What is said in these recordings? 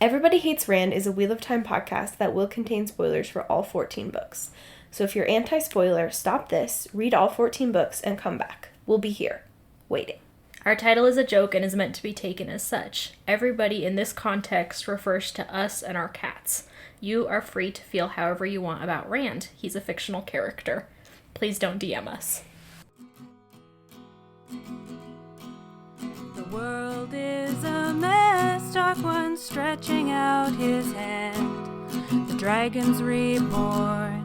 Everybody Hates Rand is a Wheel of Time podcast that will contain spoilers for all 14 books. So if you're anti-spoiler, stop this, read all 14 books, and come back. We'll be here, waiting. Our title is a joke and is meant to be taken as such. Everybody in this context refers to us and our cats. You are free to feel however you want about Rand. He's a fictional character. Please don't DM us. The world is a mess, Dark One stretching out his hand. The dragon's reborn,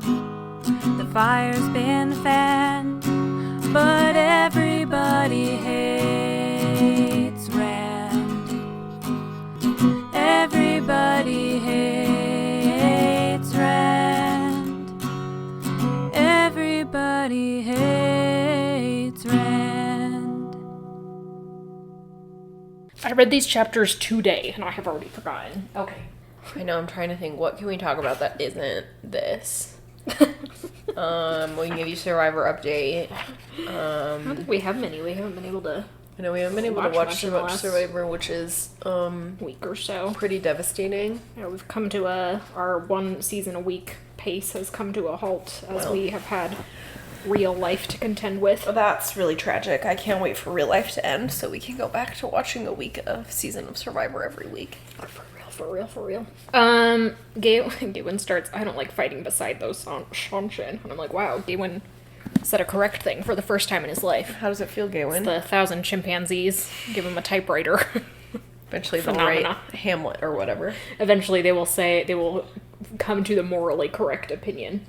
the fire's been fanned, but everybody hates Rand. Everybody hates Rand. Everybody hates Rand. I read these chapters today, and I have already forgotten. Okay. I know, I'm trying to think, what can we talk about that isn't this? We can give you Survivor update. I don't think we have many. We haven't been able to. I know we haven't been able to watch too much Survivor, which is week or so. Pretty devastating. Yeah, we've come to our one season a week pace has come to a halt as we have had real life to contend with. Well, that's really tragic. I can't wait for real life to end so we can go back to watching a week of season of Survivor every week. For real. Gawyn starts, I don't like fighting beside those Shanshin. And I'm like, wow, Gawyn said a correct thing for the first time in his life. How does it feel, Gawyn? It's the 1,000 chimpanzees. Give him a typewriter. Eventually they'll write Hamlet or whatever. Eventually they will come to the morally correct opinion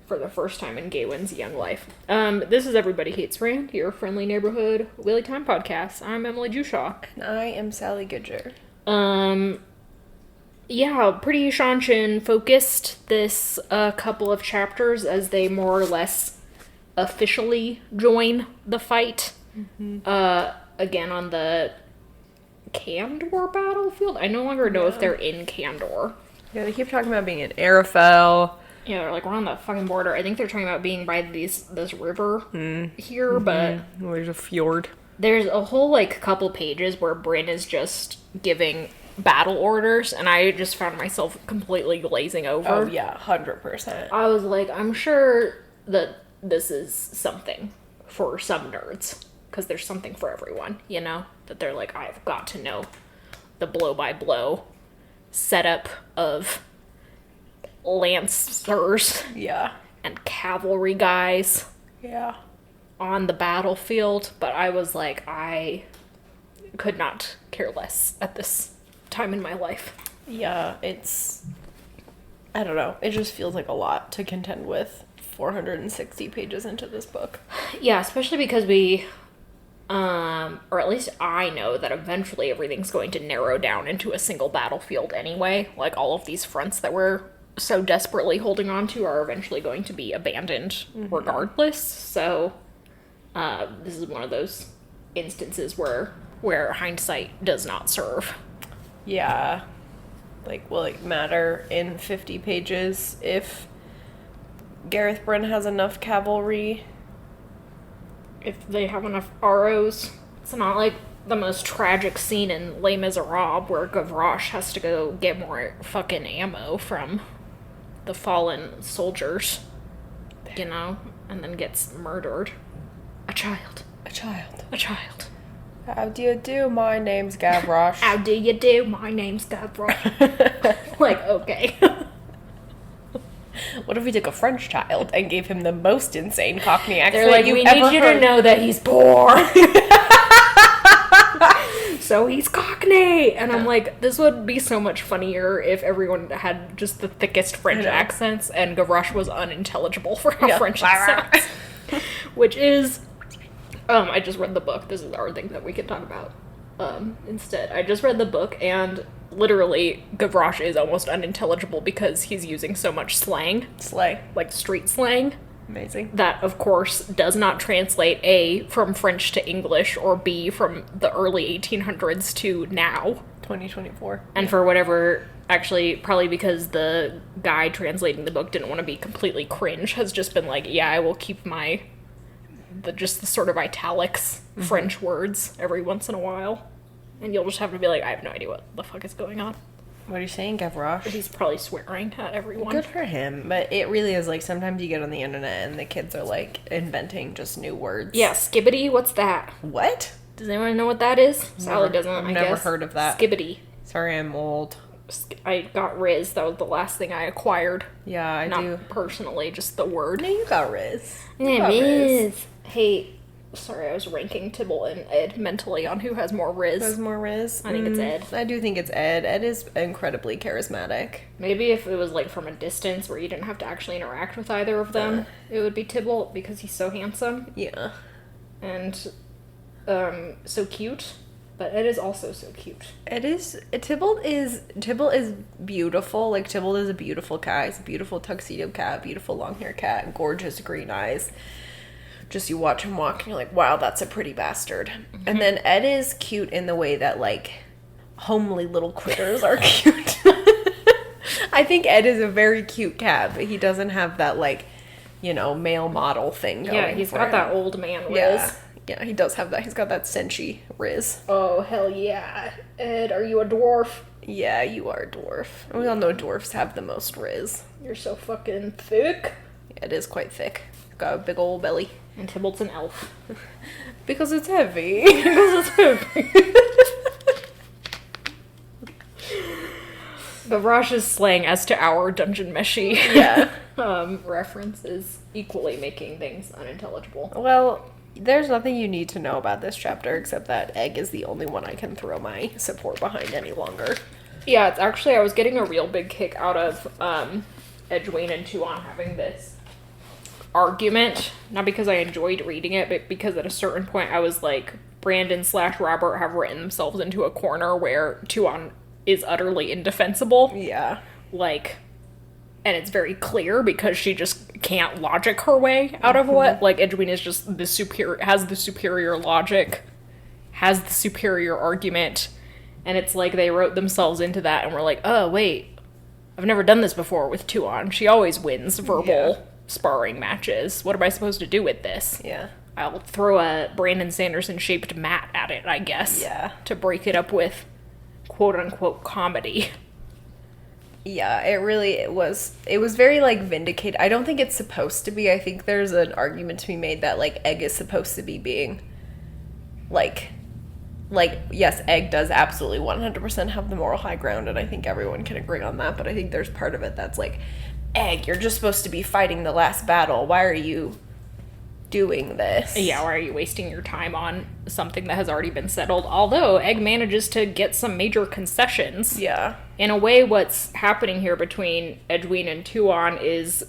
for the first time in Gawyn's young life. This is Everybody Hates Rand, your friendly neighborhood Wheelie Time podcast. I'm Emily Jushaw. And I am Sally Goodger. Yeah, pretty Shanshin focused this couple of chapters as they more or less officially join the fight. Mm-hmm. Again on the Kandor battlefield. I no longer know if they're in Kandor. Yeah, they keep talking about being in Arafel. Yeah, they're like, we're on the fucking border. I think they're talking about being by this river here, but... There's a fjord. There's a whole, like, couple pages where Brynn is just giving battle orders, and I just found myself completely glazing over. Oh, yeah, 100%. I was like, I'm sure that this is something for some nerds, because there's something for everyone, you know? That they're like, I've got to know the blow-by-blow setup of lancers and cavalry guys on the battlefield, but I was like, I could not care less at this time in my life. Yeah, I don't know, it just feels like a lot to contend with 460 pages into this book. Yeah, especially because we or at least I know that eventually everything's going to narrow down into a single battlefield anyway. Like, all of these fronts that we're so desperately holding on to are eventually going to be abandoned regardless. So, this is one of those instances where hindsight does not serve. Yeah. Like, will it matter in 50 pages if Gareth Brynn has enough cavalry? If they have enough arrows? It's not like the most tragic scene in Les Miserables where Gavroche has to go get more fucking ammo from the fallen soldiers, you know, and then gets murdered. A child. How do you do? My name's Gavroche. How do you do? My name's Gavroche. Like, okay. What if we took a French child and gave him the most insane Cockney accent? They're like, we need you to know that he's poor. So he's Cockney. And I'm like, this would be so much funnier if everyone had just the thickest French accents and Gavroche was unintelligible for how French it sounds. Which is, I just read the book. This is our thing that we can talk about instead. I just read the book, and literally Gavroche is almost unintelligible because he's using so much slang. Like street slang. Amazing. That, of course, does not translate A, from French to English, or B, from the early 1800s to now. 2024. And for whatever, actually, probably because the guy translating the book didn't want to be completely cringe, has just been like, yeah, I will keep the sort of italics French words every once in a while. And you'll just have to be like, I have no idea what the fuck is going on. What are you saying, Gavroche? He's probably swearing at everyone. Good for him. But it really is, like, sometimes you get on the internet and the kids are, like, inventing just new words. Yeah, skibbity, what's that? What? Does anyone know what that is? Sally doesn't, I've I never guess. heard of that. Skibbity. Sorry, I'm old. I got Riz. That was the last thing I acquired. Yeah, I Not do. personally, just the word. No, you got Riz. Yeah, Riz. Hey, sorry, I was ranking Tibble and Ed mentally on who has more Riz. There's more Riz? I think it's Ed. I do think it's Ed. Ed is incredibly charismatic. Maybe if it was like from a distance where you didn't have to actually interact with either of them, it would be Tibble because he's so handsome. Yeah. And so cute. But Ed is also so cute. Tybalt is beautiful. Like, Tybalt is a beautiful cat. He's a beautiful tuxedo cat, beautiful long hair cat, gorgeous green eyes. Just you watch him walk and you're like, wow, that's a pretty bastard. Mm-hmm. And then Ed is cute in the way that, like, homely little critters are cute. I think Ed is a very cute cat, but he doesn't have that, like, you know, male model thing going. Yeah, he's got that old man Riz. Yeah, he does have that. He's got that Senshi Riz. Oh, hell yeah. Ed, are you a dwarf? Yeah, you are a dwarf. We all know dwarfs have the most Riz. You're so fucking thick. Yeah, it is quite thick. Got a big old belly. And Tybalt's an elf. Because it's heavy. Because it's heavy. Gavroche's slang as to our dungeon meshy reference is equally making things unintelligible. Well, there's nothing you need to know about this chapter except that Egg is the only one I can throw my support behind any longer. Yeah, it's actually, I was getting a real big kick out of Egwene and Tuon having this argument. Not because I enjoyed reading it, but because at a certain point I was like, Brandon/Robert have written themselves into a corner where Tuon is utterly indefensible. Yeah. Like, and it's very clear because she just can't logic her way out of what, like, Egwene is just has the superior logic, has the superior argument, and it's like they wrote themselves into that and were like, oh, wait, I've never done this before with Tuon. She always wins verbal sparring matches. What am I supposed to do with this? Yeah. I'll throw a Brandon Sanderson-shaped mat at it, I guess. Yeah. To break it up with quote-unquote comedy. Yeah, it was very, like, vindicated. I don't think it's supposed to be. I think there's an argument to be made that, like, Egg is supposed to be being, like, yes, Egg does absolutely 100% have the moral high ground, and I think everyone can agree on that, but I think there's part of it that's like, Egg, you're just supposed to be fighting the last battle. Why are you doing this? Yeah, why are you wasting your time on something that has already been settled? Although Egg manages to get some major concessions. Yeah. In a way, what's happening here between Egwene and Tuon is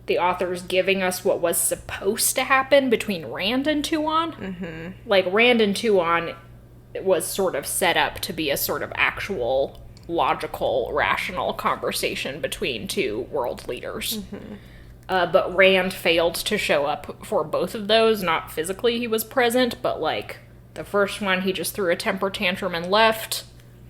the author's giving us what was supposed to happen between Rand and Tuon. Mm-hmm. Like, Rand and Tuon was sort of set up to be a sort of actual, logical, rational conversation between two world leaders. Mm-hmm. But Rand failed to show up for both of those. Not physically he was present, but, like, the first one he just threw a temper tantrum and left,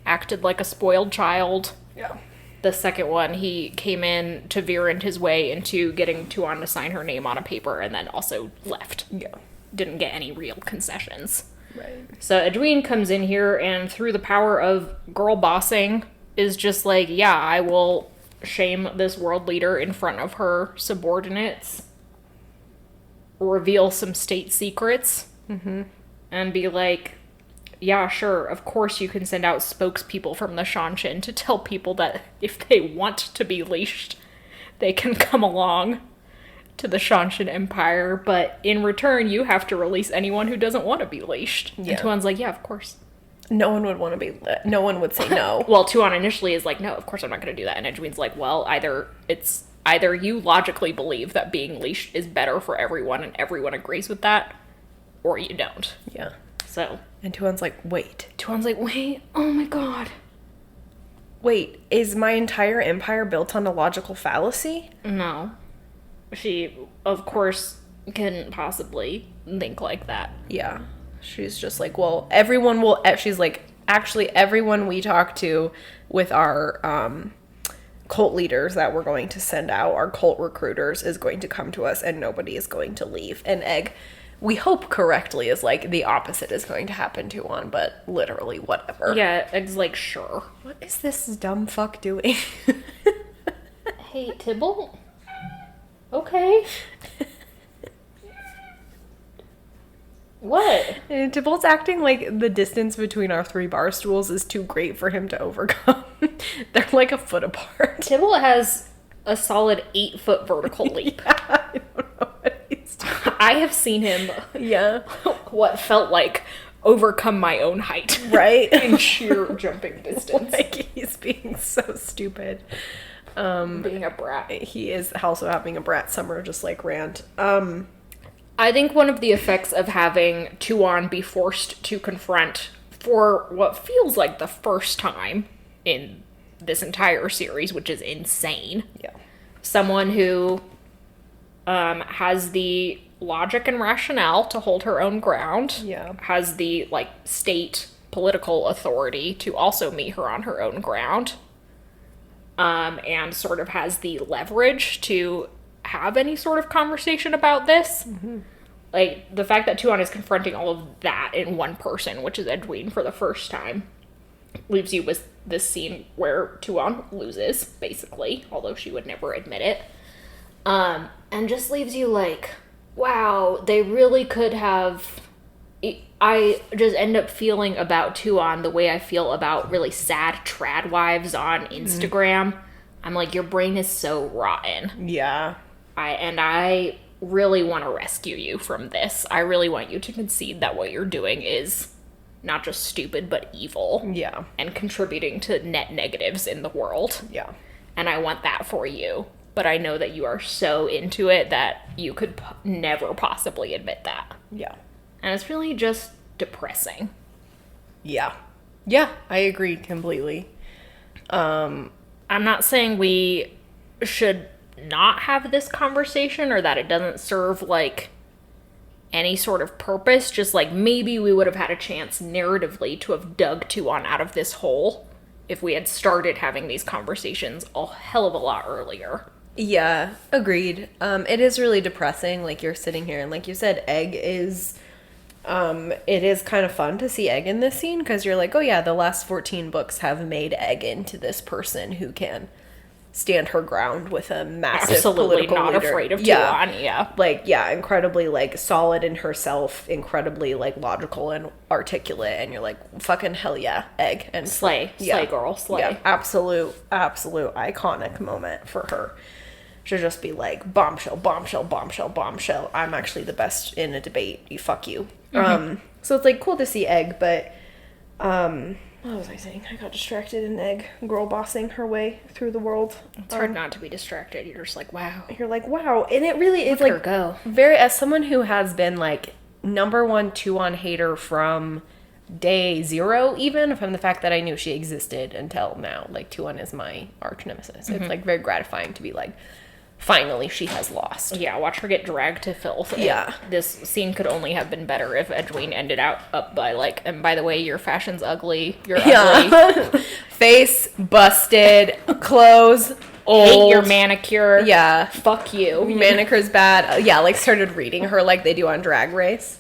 acted like a spoiled child. Yeah. The second one, he came in to veer his way into getting Tuon to sign her name on a paper and then also left. Yeah. Didn't get any real concessions. Right. So Egwene comes in here and through the power of girl bossing is just like, yeah, I will shame this world leader in front of her subordinates, reveal some state secrets, and be like, yeah, sure, of course you can send out spokespeople from the Shanshin to tell people that if they want to be leashed, they can come along to the Shanshin Empire, but in return you have to release anyone who doesn't want to be leashed. Yeah. And Tuon's like, yeah, of course. No one would say no. Well, Tuon initially is like, no, of course I'm not going to do that. And Egwene's like, well, either you logically believe that being leashed is better for everyone and everyone agrees with that, or you don't. Yeah. So. And Tuon's like, wait. Oh my god. Wait, is my entire empire built on a logical fallacy? No. She, of course, couldn't possibly think like that. Yeah. She's just like, well, she's like, actually, everyone we talk to with our cult leaders that we're going to send out, our cult recruiters, is going to come to us and nobody is going to leave. And Egg we hope correctly is like the opposite is going to happen to Tuon, but literally whatever. Yeah, it's like, sure. What is this dumb fuck doing? Hey, Tybalt? Okay. What? And Tybalt's acting like the distance between our 3 bar stools is too great for him to overcome. They're like a foot apart. Tybalt has a solid 8-foot vertical leap. Yeah, I don't know what he's doing. I have seen him, what felt like, overcome my own height. Right? In sheer jumping distance. Like, he's being so stupid. Being a brat. He is also having a brat summer, just like Rand. I think one of the effects of having Tuon be forced to confront, for what feels like the first time in this entire series, which is insane. Yeah. Someone who has the logic and rationale to hold her own ground. Yeah. Has the, like, state political authority to also meet her on her own ground. And sort of has the leverage to have any sort of conversation about this. Mm-hmm. Like, the fact that Tuon is confronting all of that in one person, which is Egwene for the first time, leaves you with this scene where Tuon loses, basically, although she would never admit it. And just leaves you like, wow, they really could have... I just end up feeling about Tuon the way I feel about really sad trad wives on Instagram. Mm. I'm like, your brain is so rotten. Yeah. I really want to rescue you from this. I really want you to concede that what you're doing is not just stupid, but evil. Yeah. And contributing to net negatives in the world. Yeah. And I want that for you. But I know that you are so into it that you could never possibly admit that. Yeah. And it's really just depressing. Yeah. Yeah, I agree completely. I'm not saying we should not have this conversation or that it doesn't serve, like, any sort of purpose. Just, like, maybe we would have had a chance narratively to have dug Tuon out of this hole if we had started having these conversations a hell of a lot earlier. Yeah, agreed. It is really depressing. Like, you're sitting here and, like you said, Egg is... it is kind of fun to see Egg in this scene because you're like, oh yeah, the last 14 books have made Egg into this person who can stand her ground with a massive absolutely political not leader. Afraid of Tuon, yeah. Like, yeah, incredibly, like, solid in herself, incredibly, like, logical and articulate, and you're like, fucking hell yeah, Egg. And slay, girl, slay. Yeah, absolute iconic moment for her. Should just be like, bombshell, bombshell, bombshell, bombshell. I'm actually the best in a debate. You fuck you. Mm-hmm. So it's like cool to see Egg, but what was I saying? I got distracted in Egg, girl bossing her way through the world. It's hard not to be distracted. You're just like, wow. You're like, wow. And it really is like like go. Very, as someone who has been like #1 Tuon hater from day 0, even from the fact that I knew she existed until now. Like, Tuon is my arch nemesis. Mm-hmm. It's like very gratifying to be like, finally she has lost. Yeah, watch her get dragged to filth. Yeah. This scene could only have been better if Egwene ended up by like, and by the way, your fashion's ugly. You're ugly. Face busted, clothes old. Hate your manicure. Yeah. Fuck you. Manicure's bad. Yeah, like started reading her like they do on Drag Race.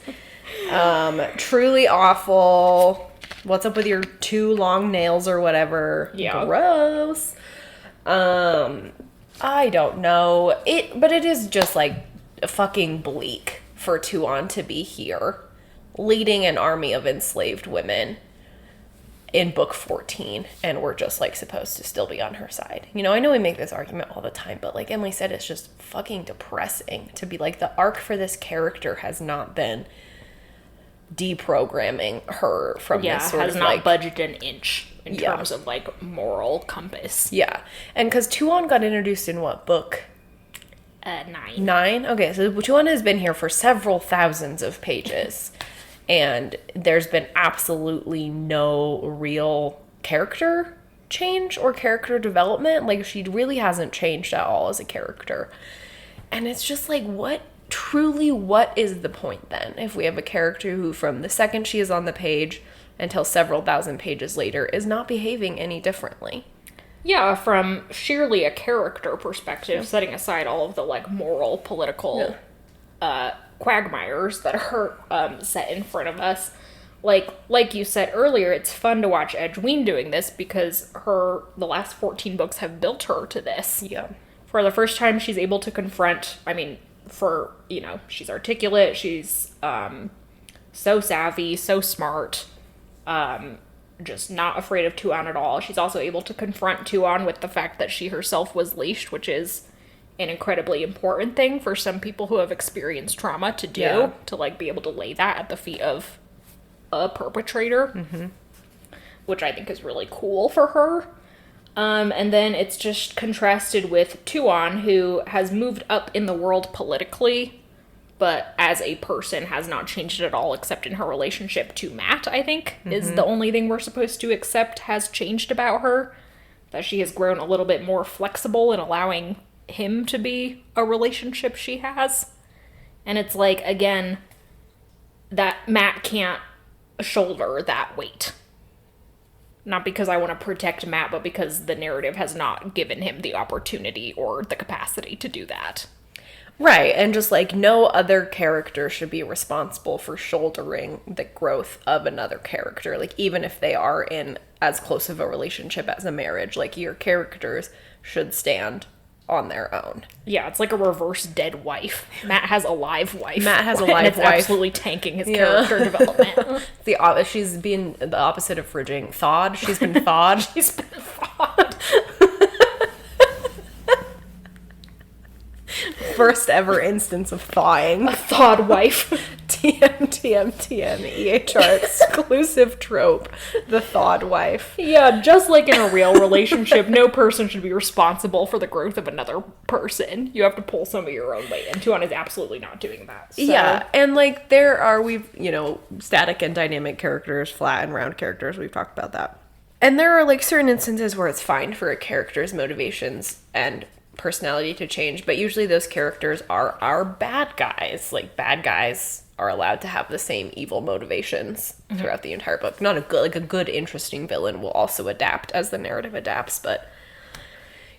Truly awful. What's up with your 2 long nails or whatever? Yeah. Gross. I don't know. But it is just like fucking bleak for Tuon to be here, leading an army of enslaved women in book 14, and we're just like supposed to still be on her side. You know, I know we make this argument all the time, but like Emily said, it's just fucking depressing to be like, the arc for this character has not been deprogramming her from this sort has of not like budged an inch in terms of like moral compass. Yeah. And because Tuon got introduced in what book? 9. 9? Okay, so Tuon has been here for several thousands of pages, and there's been absolutely no real character change or character development. Like, she really hasn't changed at all as a character. And it's just like, what is the point then? If we have a character who, from the second she is on the page until several thousand pages later, is not behaving any differently. Yeah, from sheerly a character perspective, setting aside all of the like moral, political quagmires that are set in front of us. Like you said earlier, it's fun to watch Egwene doing this because the last 14 books have built her to this. Yeah. For the first time, she's able to confront, she's articulate, she's so savvy, so smart, just not afraid of Tuon at all. She's also able to confront Tuon with the fact that she herself was leashed, which is an incredibly important thing for some people who have experienced trauma to do, to, like, be able to lay that at the feet of a perpetrator, which I think is really cool for her. And then it's just contrasted with Tuon, who has moved up in the world politically, but as a person has not changed at all, except in her relationship to Matt, I think, is the only thing we're supposed to accept has changed about her. That she has grown a little bit more flexible in allowing him to be a relationship she has. And it's like, again, that Matt can't shoulder that weight. Not because I want to protect Matt, but because the narrative has not given him the opportunity or the capacity to do that. Right, and just, like, no other character should be responsible for shouldering the growth of another character. Like, even if they are in as close of a relationship as a marriage, like, your characters should stand on their own. Yeah, it's like a reverse dead wife. Matt has a live wife. Matt has a live and it's wife. Absolutely tanking his character development. She's being the opposite of fridging. Thawed. She's been thawed. She's been thawed. First ever instance of thawing. A thawed wife. TM EHR exclusive trope. The thawed wife. Yeah, just like in a real relationship, no person should be responsible for the growth of another person. You have to pull some of your own weight, and Tuon is absolutely not doing that. So. Yeah, and, like, static and dynamic characters, flat and round characters, we've talked about that. And there are, like, certain instances where it's fine for a character's motivations and personality to change, but usually those characters are bad guys. Like, bad guys are allowed to have the same evil motivations throughout the entire book. Not a good, interesting villain will also adapt as the narrative adapts, but,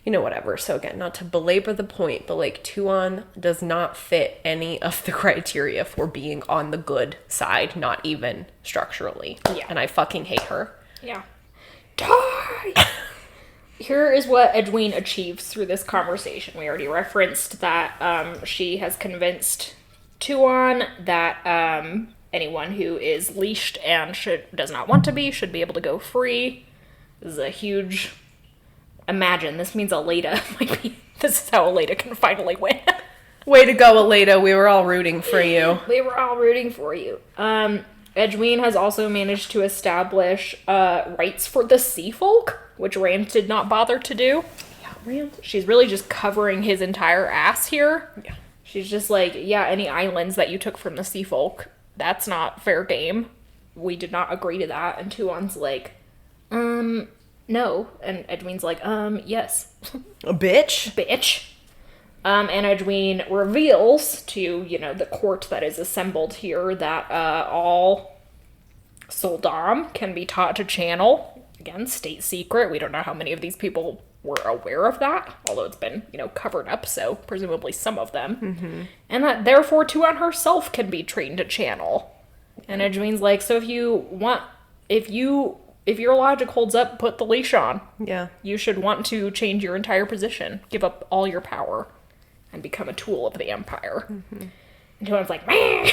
whatever. So again, not to belabor the point, but, like, Tuon does not fit any of the criteria for being on the good side, not even structurally. Yeah. And I fucking hate her. Yeah. Die! Here is what Egwene achieves through this conversation. We already referenced that she has convinced Tuon that anyone who is leashed and does not want to be should be able to go free. This is a huge... Imagine, this means Eleda might be... This is how Eleda can finally win. Way to go, Eleda. We were all rooting for you. We were all rooting for you. Egwene has also managed to establish rights for the sea folk, which Rand did not bother to do. Yeah, Rand. She's really just covering his entire ass here. Yeah. She's just like, yeah, any islands that you took from the sea folk, that's not fair game. We did not agree to that. And Tuon's like, no. And Egwene's like, yes. A bitch? Bitch. And Egwene reveals to, the court that is assembled here that all Soldam can be taught to channel. Again, state secret. We don't know how many of these people were aware of that, although it's been, covered up, so presumably some of them. Mm-hmm. And that, therefore, Tuon herself can be trained to channel. And Egwene's like, so if your logic holds up, put the leash on. Yeah. You should want to change your entire position, give up all your power, and become a tool of the Empire. Mm-hmm. And Tuon's like, meh!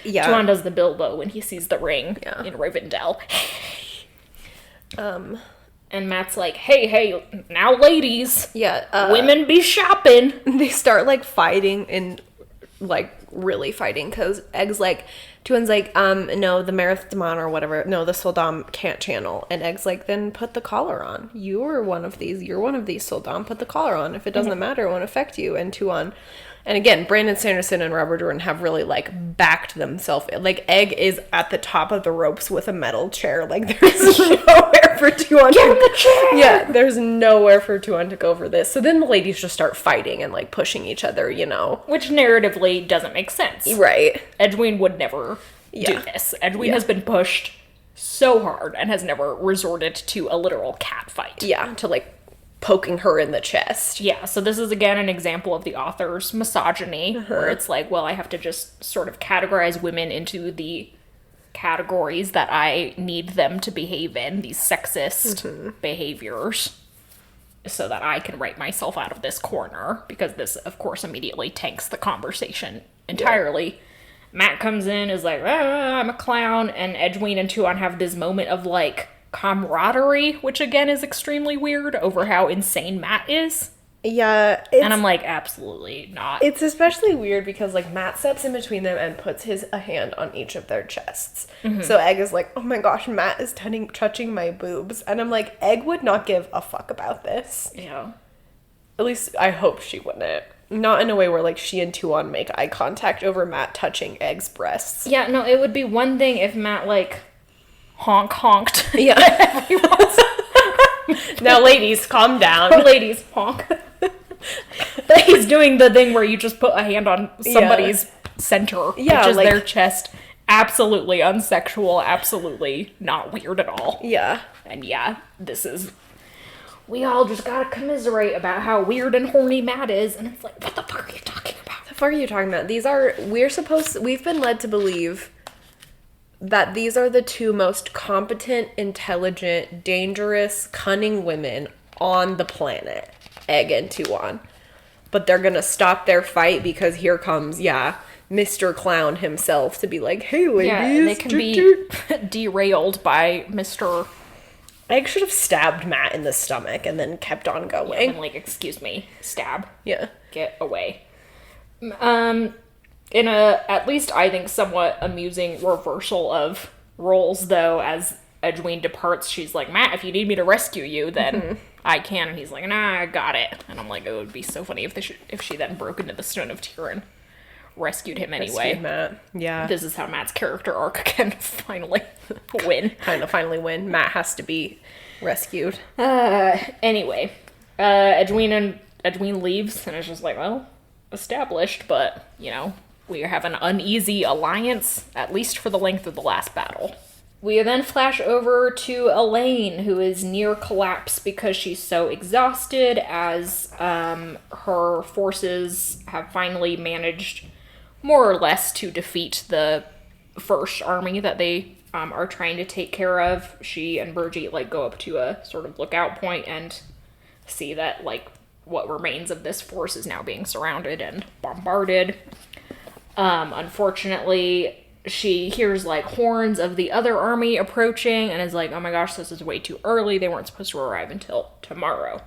Yeah. Tuon does the Bilbo when he sees the ring in Rivendell. And Matt's like, hey, now ladies. Yeah. Women be shopping. They start, like, fighting and, like, really fighting, because Tuon's like, no, the Marith Daman or whatever, no, the Soldam can't channel. And Egg's like, then put the collar on. You're one of these Soldam, put the collar on. If it doesn't matter, it won't affect you. And Tuon... And again, Brandon Sanderson and Robert Jordan have really, like, backed themselves. Like, Egg is at the top of the ropes with a metal chair. Like, there's nowhere for Tuon Get in the chair! Yeah, there's nowhere for Tuon to go for this. So then the ladies just start fighting and, like, pushing each other, Which narratively doesn't make sense. Right. Edwene would never do this. Edwene has been pushed so hard and has never resorted to a literal cat fight. Yeah, to, like, poking her in the chest. Yeah, so this is again an example of the author's misogyny, where it's like, well, I have to just sort of categorize women into the categories that I need them to behave in, these sexist behaviors, so that I can write myself out of this corner, because this, of course, immediately tanks the conversation entirely. Yeah. Matt comes in, is like, I'm a clown, and Egwene and Tuon have this moment of, like, camaraderie, which again is extremely weird, over how insane Matt is. Yeah. And I'm like, absolutely not. It's especially weird because, like, Matt steps in between them and puts a hand on each of their chests. So Egg is like, oh my gosh, Matt is touching my boobs. And I'm like, Egg would not give a fuck about this. Yeah. At least I hope she wouldn't. Not in a way where, like, she and Tuon make eye contact over Matt touching Egg's breasts. Yeah, no, it would be one thing if Matt, like, honked. Yeah. Now, ladies, calm down. Ladies, honk. But he's doing the thing where you just put a hand on somebody's center, which is like, their chest. Absolutely unsexual, absolutely not weird at all. Yeah. And yeah, this is... We all just gotta commiserate about how weird and horny Matt is, and it's like, what the fuck are you talking about? What the fuck are you talking about? We've been led to believe that these are the two most competent, intelligent, dangerous, cunning women on the planet, Egg and Tuon. But they're gonna stop their fight because here comes, Mr. Clown himself to be like, hey, ladies. Yeah, and they can be derailed by Mr. Egg should have stabbed Matt in the stomach and then kept on going. Yeah, and like, excuse me, stab. Yeah. Get away. In a, at least I think, somewhat amusing reversal of roles, though, as Egwene departs, she's like, Matt, if you need me to rescue you, then I can. And he's like, nah, I got it. And I'm like, it would be so funny if she then broke into the Stone of Tear and rescued him anyway. Rescued Matt. Yeah. This is how Matt's character arc can finally win. Finally win. Matt has to be rescued. Anyway, Egwene leaves, and it's just like, well, established, but, you know, we have an uneasy alliance, at least for the length of the last battle. We then flash over to Elaine, who is near collapse because she's so exhausted, as her forces have finally managed, more or less, to defeat the first army that they are trying to take care of. She and Birgie, like, go up to a sort of lookout point and see that, like, what remains of this force is now being surrounded and bombarded. Unfortunately, she hears, like, horns of the other army approaching and is like, oh my gosh, this is way too early. They weren't supposed to arrive until tomorrow.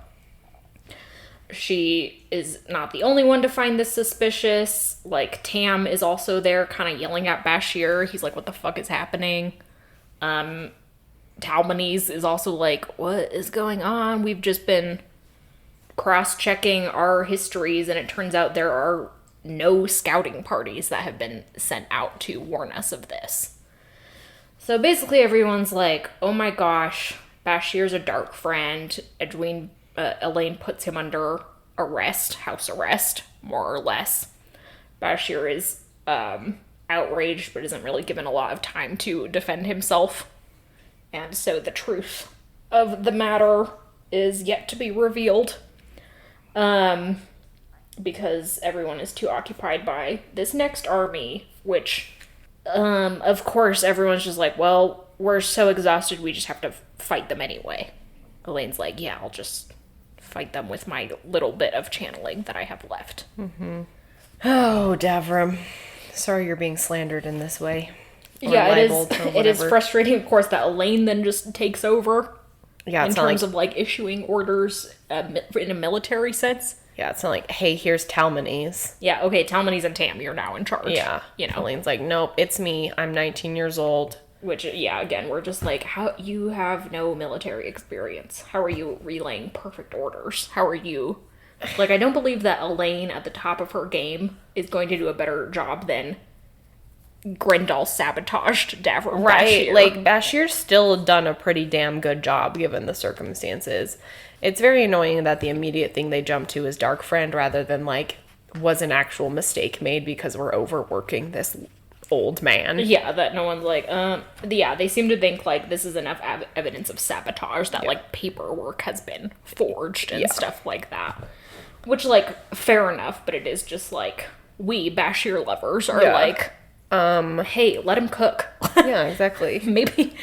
She is not the only one to find this suspicious. Like, Tam is also there kind of yelling at Bashere. He's like, what the fuck is happening? Talmanes is also like, what is going on? We've just been cross-checking our histories, and it turns out there are no scouting parties that have been sent out to warn us of this. So basically everyone's like, oh my gosh, Bashere's a dark friend. Elaine puts him under arrest, house arrest, more or less. Bashere is outraged, but isn't really given a lot of time to defend himself. And so the truth of the matter is yet to be revealed. Because everyone is too occupied by this next army, which, of course, everyone's just like, well, we're so exhausted, we just have to fight them anyway. Elaine's like, yeah, I'll just fight them with my little bit of channeling that I have left. Mm-hmm. Oh, Davram. Sorry you're being slandered in this way. Yeah, it is frustrating, of course, that Elaine then just takes over. Yeah, in terms of, like, issuing orders in a military sense. Yeah, it's not like, hey, here's Talmanes. Yeah, okay, Talmanes and Tam, you're now in charge. Yeah. You know. Elaine's like, nope, it's me. I'm 19 years old. Which, yeah, again, we're just like, how you have no military experience. How are you relaying perfect orders? How are you... Like, I don't believe that Elaine, at the top of her game, is going to do a better job than Grendel sabotaged Davram Right, Bashere. like, Bashere's still done a pretty damn good job, given the circumstances. It's very annoying that the immediate thing they jump to is Dark Friend, rather than, like, was an actual mistake made because we're overworking this old man. Yeah, that no one's like, yeah, they seem to think, like, this is enough evidence of sabotage that, like, paperwork has been forged and stuff like that. Which, like, fair enough, but it is just, like, we, Bashir lovers, are like, hey, let him cook. Yeah, exactly. maybe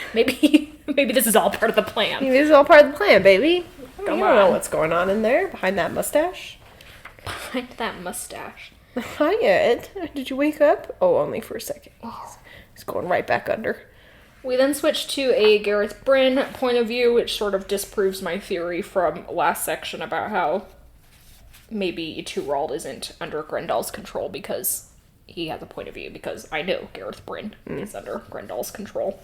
this is all part of the plan. Maybe this is all part of the plan, baby. You don't know what's going on in there, behind that mustache. Behind that mustache. Hi, Ed. Did you wake up? Oh, only for a second. He's going right back under. We then switch to a Gareth Bryn point of view, which sort of disproves my theory from last section about how maybe Turald isn't under Grendal's control because he has a point of view, because I know Gareth Bryn is under Grendal's control,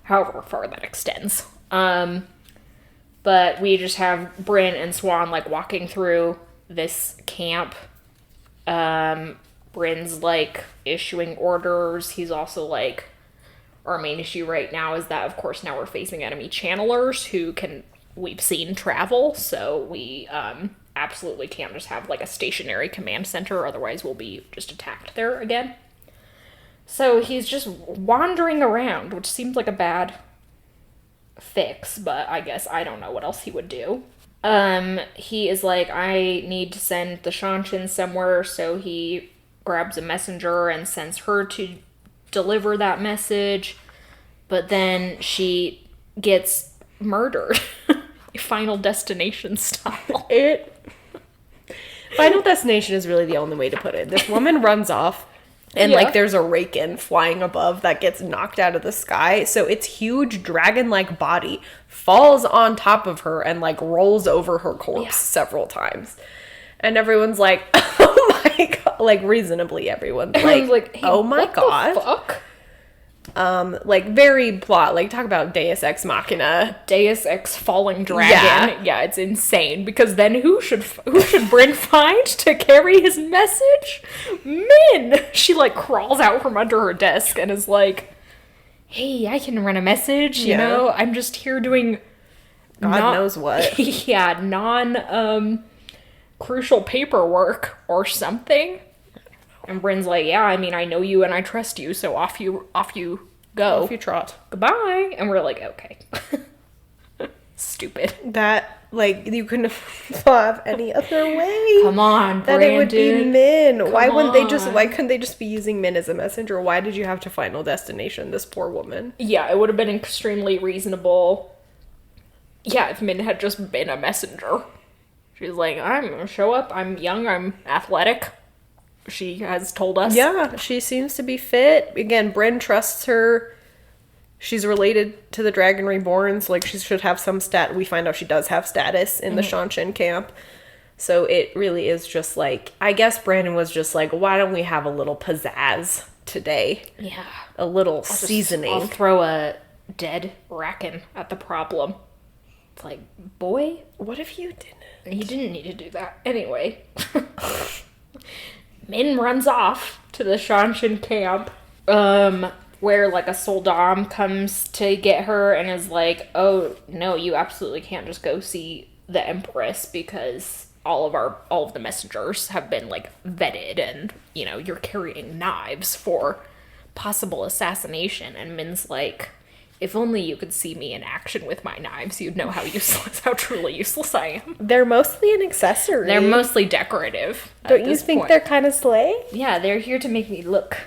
however far that extends. But we just have Bryn and Swan, like, walking through this camp. Bryn's, like, issuing orders. He's also, like, our main issue right now is that, of course, now we're facing enemy channelers who we've seen travel, so we, absolutely can't just have, like, a stationary command center, otherwise we'll be just attacked there again. So he's just wandering around, which seems like a bad fix, but I guess I don't know what else he would do. He is like, I need to send the Shanshin somewhere, so he grabs a messenger and sends her to deliver that message, but then she gets murdered. Final Destination style. Final Destination is really the only way to put it. This woman runs off, and like there's a Raken flying above that gets knocked out of the sky. So its huge dragon-like body falls on top of her and like rolls over her corpse several times. And everyone's like, oh my god, like reasonably everyone's like, hey, oh my what god. the fuck? Like very plot, like talk about Deus Ex Machina. Deus Ex Fallen Dragon. Yeah, it's insane, because then who should Bryn find to carry his message? Min! She like crawls out from under her desk and is like, hey, I can run a message, you know? I'm just here doing God knows what. Crucial paperwork or something. And Bryn's like, yeah, I mean, I know you and I trust you, so off you go. Off you trot. Goodbye. And we're like, okay. Stupid. That, like, you couldn't have thought of any other way. Come on, that Brandon. it would be Min. Why on. Couldn't they just be using Min as a messenger? Why did you have to Final Destination this poor woman? Yeah, it would have been extremely reasonable. Yeah, if Min had just been a messenger. She's like, I'm gonna show up, I'm young, I'm athletic. She has told us. Yeah, she seems to be fit. Again, Bryn trusts her. She's related to the Dragon Reborns. Like, she should have some we find out she does have status in the Shanshin camp. So it really is just like, I guess Brandon was just like, why don't we have a little pizzazz today? Yeah. A little seasoning. I'll throw a dead Raken at the problem. It's like, boy, what if you didn't? You didn't need to do that. Anyway. Min runs off to the Shanshin camp, where, like, a Soldam comes to get her and is like, oh, no, you absolutely can't just go see the Empress because all of the messengers have been, like, vetted and, you know, you're carrying knives for possible assassination. And Min's like, if only you could see me in action with my knives, you'd know how truly useless I am. They're mostly an accessory. They're mostly decorative. Don't you think they're kind of slay? Yeah, they're here to make me look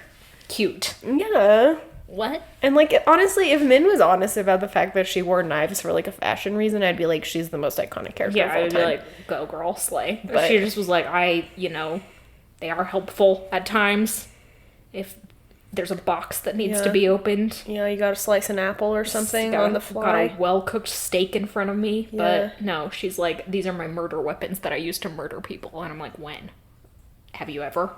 cute. Yeah. What? And, like, honestly, if Min was honest about the fact that she wore knives for, like, a fashion reason, I'd be like, she's the most iconic character of all time. Yeah, I'd be like, go girl, slay. But she just was like, they are helpful at times. If there's a box that needs to be opened. Yeah, you gotta slice an apple or something on the fly. Got a well-cooked steak in front of me. Yeah. But no, she's like, these are my murder weapons that I use to murder people. And I'm like, when? Have you ever?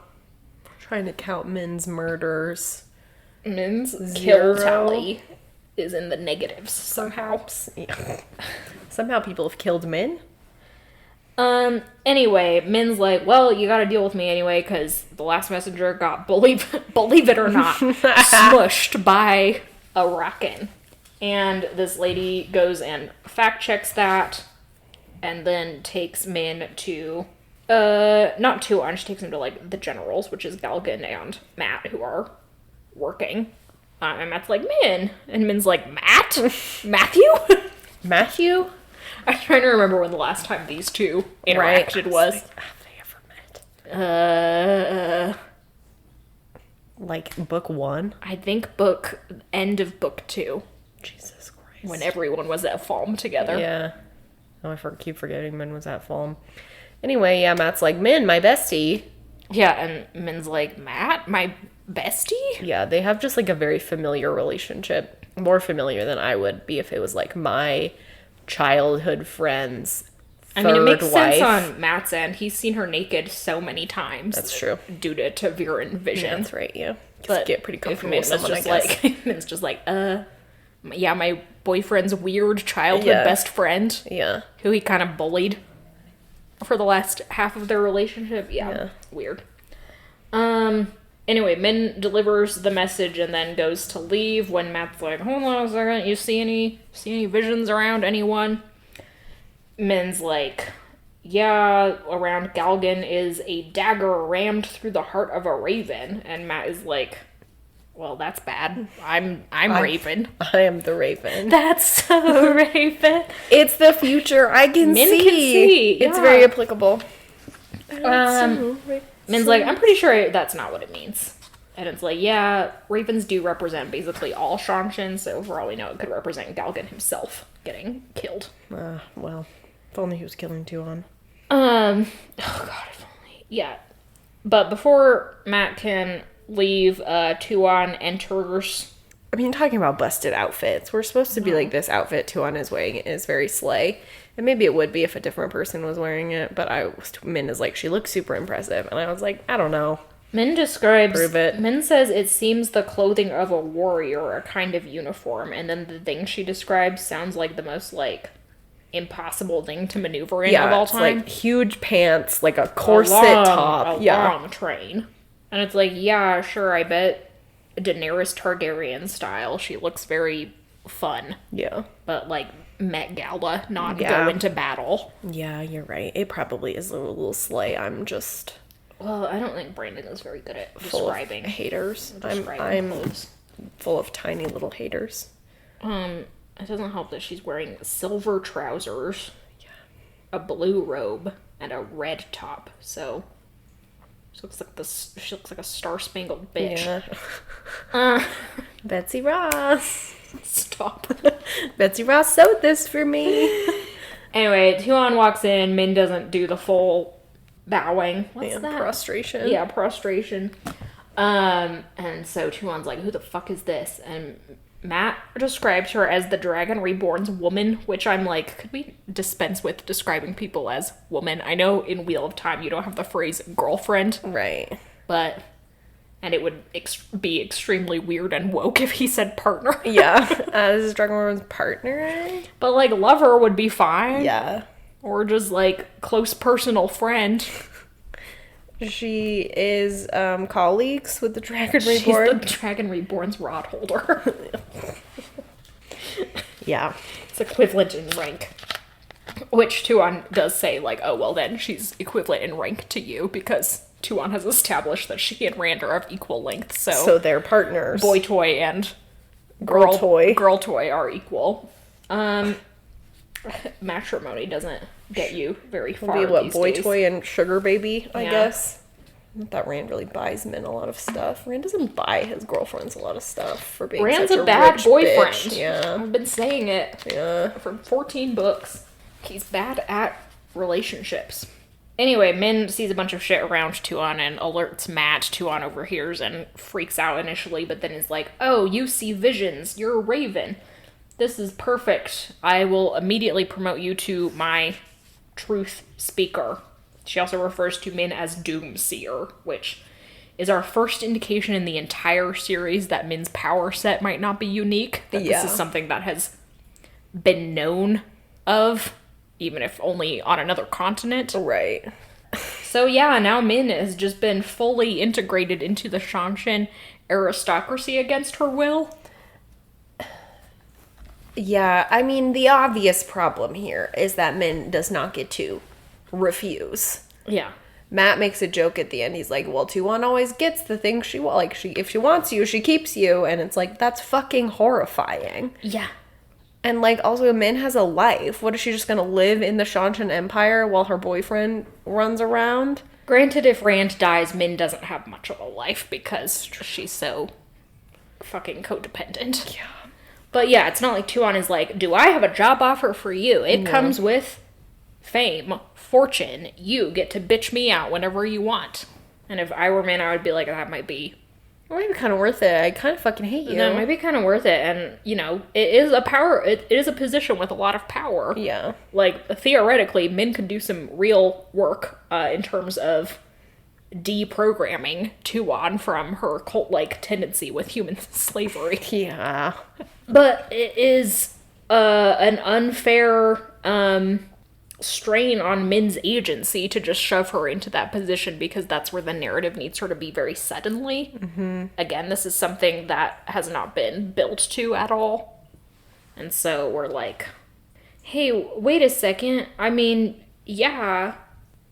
Trying to count Min's murders. Min's kill tally is in the negatives somehow. Yeah. Somehow people have killed Min. Anyway, Min's like, well, you gotta deal with me anyway, because the last messenger got, believe it or not, smushed by a Raken. And this lady goes and fact checks that, and then takes Min to, not Tuon, she takes him to, like, the generals, which is Galgan and Matt, who are working. And Matt's like, Min. And Min's like, Matt? Matthew? Matthew? I'm trying to remember when the last time these two interacted was. Like, have they ever met? Like book 1? I think end of book 2. Jesus Christ. When everyone was at Falm together. Yeah. Oh, keep forgetting Min was at Falm. Anyway, yeah, Matt's like, Min, my bestie. Yeah, and Min's like, Matt, my bestie? Yeah, they have just like a very familiar relationship. More familiar than I would be if it was like my childhood friend's I mean, it makes wife. sense on Matt's end. He's seen her naked so many times. That's true. Due to Taviran vision. Yeah, that's right, yeah. But get pretty comfortable with Min someone, just I guess. like, Min's just like, yeah, my boyfriend's weird childhood best friend. Yeah. Who he kind of bullied for the last half of their relationship. Yeah. Weird. Anyway, Min delivers the message and then goes to leave when Matt's like, hold on a second, you see any visions around anyone? Min's like, yeah, around Galgan is a dagger rammed through the heart of a raven. And Matt is like, well, that's bad. I'm Raven. I am the Raven. That's so Raven. It's the future. I can Min see. can see. It's Yeah. very applicable. Min's like, I'm pretty sure that's not what it means. And it's like, yeah, ravens do represent basically all Shanshan, so for all we know, it could represent Galgan himself getting killed. Well, if only he was killing Tuon. Oh god, if only. Yeah. But before Matt can leave, Tuon enters. I mean, talking about busted outfits, we're supposed to be like, this outfit Tuon is wearing is very slay. And maybe it would be if a different person was wearing it, but Min is like, she looks super impressive. And I was like, I don't know. Min describes... Prove it. Min says it seems the clothing of a warrior, a kind of uniform. And then the thing she describes sounds like the most, like, impossible thing to maneuver in of all time. Like huge pants, like a corset top. A long train. And it's like, yeah, sure, I bet Daenerys Targaryen style. She looks very fun. Yeah. But, like, Met Gala, not go into battle. Yeah, you're right. It probably is a little slay. I'm just... Well, I don't think Brandon is very good at describing haters. I'm clothes. Full of tiny little haters. It doesn't help that she's wearing silver trousers, a blue robe, and a red top. So she looks like a star-spangled bitch. Yeah. Betsy Ross. Stop. Betsy Ross sewed this for me. Anyway, Tuon walks in. Min doesn't do the full bowing. What's that? Prostration. Yeah, prostration. And so Tuon's like, who the fuck is this? And Matt describes her as the Dragon Reborn's woman, which I'm like, could we dispense with describing people as woman? I know in Wheel of Time you don't have the phrase girlfriend. Right. And it would be extremely weird and woke if he said partner. Yeah. This is Dragon Reborn's partner. But, like, lover would be fine. Yeah. Or just, like, close personal friend. She is colleagues with the Dragon Reborn. She's the Dragon Reborn's rod holder. Yeah. It's equivalent in rank. Which Tuon does say, like, oh, well, then she's equivalent in rank to you, because Tuon has established that she and Rand are of equal length, so they're partners. Boy toy and girl toy are equal. Matrimony doesn't get you very far. It'll be what, these boy days. toy and sugar baby, I guess. Not that Rand really buys men a lot of stuff. Rand doesn't buy his girlfriends a lot of stuff for being Rand's such a bad rich boyfriend. bitch. Yeah. I've been saying it. Yeah. For 14 books. He's bad at relationships. Anyway, Min sees a bunch of shit around Tuon and alerts Matt. Tuon overhears and freaks out initially, but then is like, oh, you see visions. You're a raven. This is perfect. I will immediately promote you to my truth speaker. She also refers to Min as Doomseer, which is our first indication in the entire series that Min's power set might not be unique. That this is something that has been known of, even if only on another continent. Right. So yeah, now Min has just been fully integrated into the Shanshan aristocracy against her will. Yeah, I mean, the obvious problem here is that Min does not get to refuse. Yeah. Matt makes a joke at the end. He's like, well, Tuon always gets the thing she wants. Like, if she wants you, she keeps you. And it's like, that's fucking horrifying. Yeah. And, like, also, Min has a life. What, is she just gonna live in the Shanshan Empire while her boyfriend runs around? Granted, if Rand dies, Min doesn't have much of a life because she's so fucking codependent. Yeah. But yeah, it's not like Tuon is like, do I have a job offer for you? It comes with fame, fortune. You get to bitch me out whenever you want. And if I were Min, I would be like, that might be... It might be kind of worth it. I kind of fucking hate you. That might be kind of worth it. And, you know, it is it is a position with a lot of power. Yeah. Like, theoretically, Min could do some real work in terms of deprogramming Tuon from her cult-like tendency with human slavery. Yeah. But it is an unfair strain on Min's agency to just shove her into that position because that's where the narrative needs her to be very suddenly. Mm-hmm. Again, this is something that has not been built to at all. And so we're like, hey, wait a second. I mean, yeah,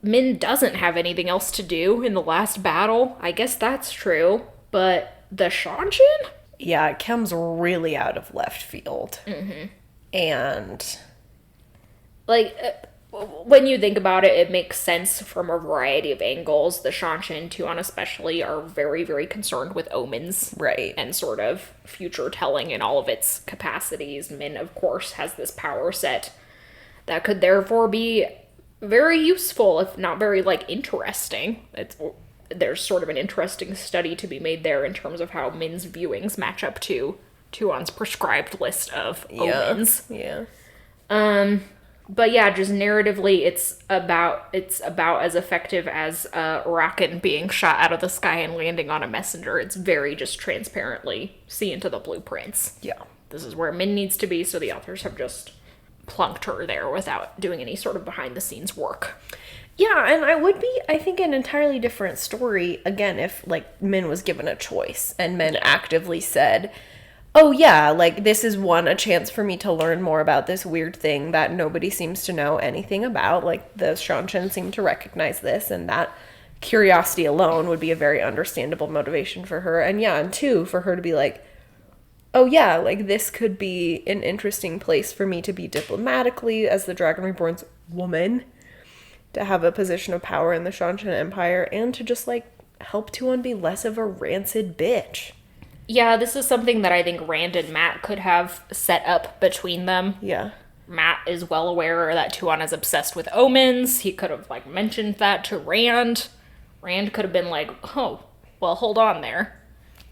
Min doesn't have anything else to do in the last battle. I guess that's true. But the Shanshan? Yeah, it comes really out of left field. Mm-hmm. And... like, when you think about it, it makes sense from a variety of angles. The Shanshan, Tuon especially, are very, very concerned with omens. Right. And sort of future telling in all of its capacities. Min, of course, has this power set that could therefore be very useful, if not very, like, interesting. There's sort of an interesting study to be made there in terms of how Min's viewings match up to Tuon's prescribed list of omens. Yeah. But yeah, just narratively, it's about as effective as Raken being shot out of the sky and landing on a messenger. It's very just transparently see into the blueprints. Yeah. This is where Min needs to be, so the authors have just plunked her there without doing any sort of behind-the-scenes work. Yeah, and it would be, I think, an entirely different story, again, if, like, Min was given a choice and Min actively said... oh yeah, like, this is a chance for me to learn more about this weird thing that nobody seems to know anything about. Like, the Shanshan seem to recognize this, and that curiosity alone would be a very understandable motivation for her. And yeah, and two, for her to be like, oh yeah, like, this could be an interesting place for me to be diplomatically as the Dragon Reborn's woman, to have a position of power in the Shanshan Empire, and to just, like, help Tuon be less of a rancid bitch. Yeah, this is something that I think Rand and Matt could have set up between them. Yeah. Matt is well aware that Tuon is obsessed with omens. He could have, like, mentioned that to Rand. Rand could have been like, oh, well, hold on there.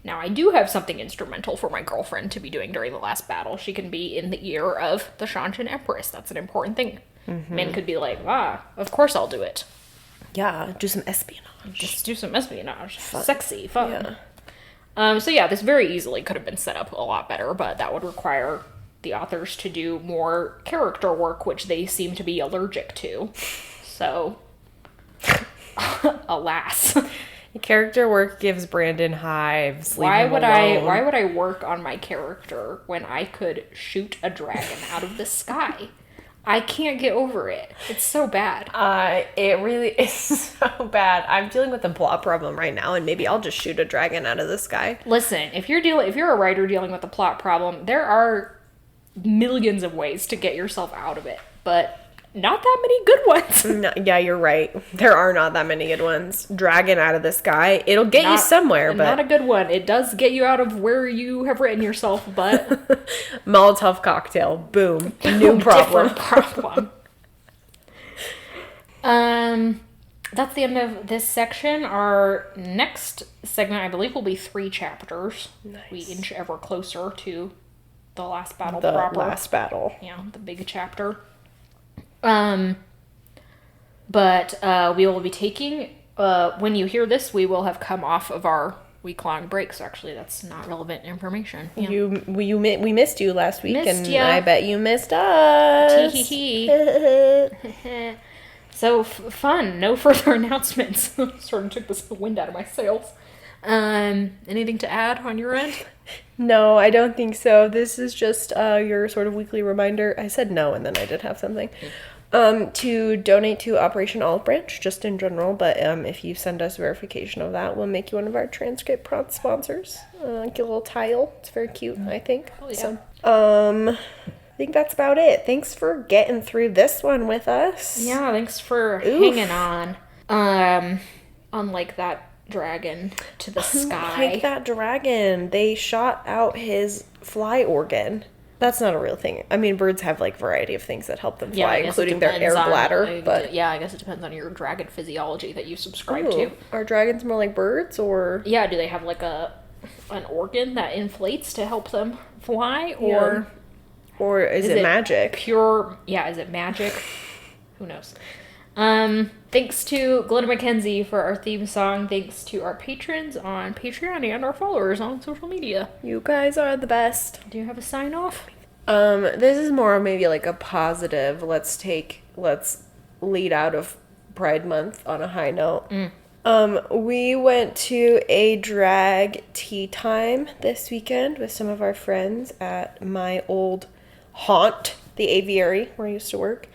Now, I do have something instrumental for my girlfriend to be doing during the last battle. She can be in the ear of the Shanshan Empress. That's an important thing. Mm-hmm. Min could be like, of course I'll do it. Yeah, do some espionage. Just do some espionage. Fun. Sexy, fun. Yeah. So yeah, this very easily could have been set up a lot better, but that would require the authors to do more character work, which they seem to be allergic to. So, alas. Character work gives Brandon hives. Why would I work on my character when I could shoot a dragon out of the sky? I can't get over it. It's so bad. It really is so bad. I'm dealing with a plot problem right now, and maybe I'll just shoot a dragon out of the sky. Listen, if you're a writer dealing with a plot problem, there are millions of ways to get yourself out of it, but not that many good ones. No, yeah, you're right. There are not that many good ones. Dragon out of the sky. It'll get you somewhere, but... not a good one. It does get you out of where you have written yourself, but... Molotov cocktail. Boom. New problem. Different problem. That's the end of this section. Our next segment, I believe, will be 3 chapters. Nice. We inch ever closer to the last battle The proper. last battle. Yeah, the big chapter. But we will be taking, when you hear this, we will have come off of our week-long break, so actually that's not relevant information. Yeah. We missed you last week, Missed and ya. I bet you missed us. Tee-hee-hee. So, fun. No further announcements. Sort of took the wind out of my sails. Anything to add on your end? No, I don't think so. This is just your sort of weekly reminder. I said no, and then I did have something. To donate to Operation Olive Branch, just in general, but if you send us verification of that, we'll make you one of our transcript sponsors. Get a little tile. It's very cute, I think. Oh, yeah. So, I think that's about it. Thanks for getting through this one with us. Yeah, thanks for hanging on. Unlike that dragon to the sky. Like that dragon. They shot out his fly organ. That's not a real thing. I mean, birds have, like, variety of things that help them fly, including their air bladder. But yeah, I guess it depends on your dragon physiology that you subscribe to. Are dragons more like birds, or? Yeah, do they have, like, an organ that inflates to help them fly, or... Yeah. Or is it magic? Is it magic? Who knows? Thanks to Glenna McKenzie for our theme song. Thanks to our patrons on Patreon and our followers on social media. You guys are the best. Do you have a sign off? This is more maybe like a positive. Let's lead out of Pride Month on a high note. We went to a drag tea time this weekend with some of our friends at my old haunt, the aviary where I used to work.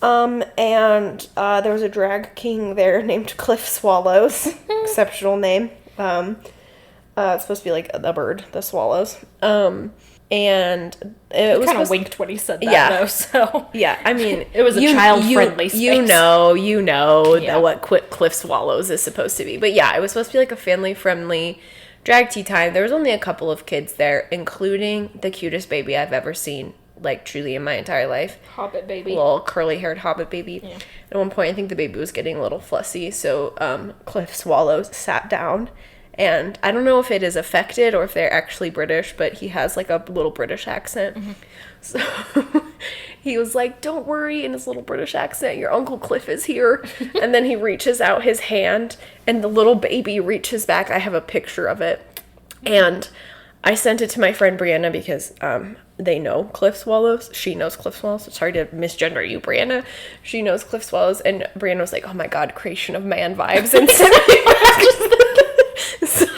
And there was a drag king there named Cliff Swallows. Exceptional name. It's supposed to be like the bird, the swallows. And it was kind of winked when he said that, though, so... Yeah, I mean... It was a child-friendly space. You know that what Cliff Swallows is supposed to be. But yeah, it was supposed to be like a family-friendly drag tea time. There was only a couple of kids there, including the cutest baby I've ever seen, like, truly in my entire life. Hobbit baby. Little curly-haired hobbit baby. Yeah. At one point, I think the baby was getting a little fussy, so Cliff Swallows sat down. And I don't know if it is affected or if they're actually British, but he has, like, a little British accent. Mm-hmm. So he was like, "Don't worry," in his little British accent, "your Uncle Cliff is here." And then he reaches out his hand, and the little baby reaches back. I have a picture of it. And I sent it to my friend Brianna because they know Cliff Swallows. She knows Cliff Swallows. Sorry to misgender you, Brianna. She knows Cliff Swallows. And Brianna was like, "Oh my God, creation of man vibes." And so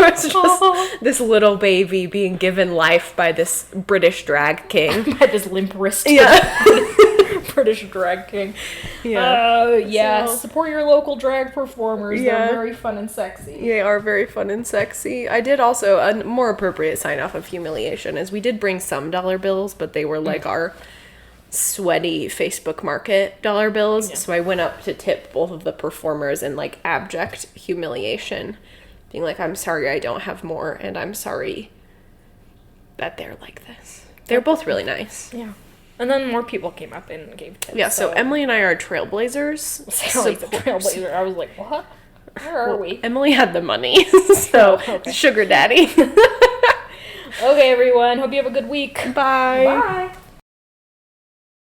it's just this little baby being given life by this British drag king. By this limp wrist. Yeah. British drag king. Yeah. So, support your local drag performers. Yeah. They're very fun and sexy. They are very fun and sexy. I did also, a more appropriate sign off of humiliation is we did bring some dollar bills, but they were like our sweaty Facebook Market dollar bills. Yeah. So I went up to tip both of the performers in like abject humiliation, being like, "I'm sorry I don't have more, and I'm sorry that they're like this." They're both really nice. Yeah. And then more people came up and gave tips. Yeah, so Emily and I are trailblazers. Like the trailblazer. I was like, what? Where are we? Emily had the money, so okay. Sugar daddy. Okay, everyone. Hope you have a good week. Bye. Bye.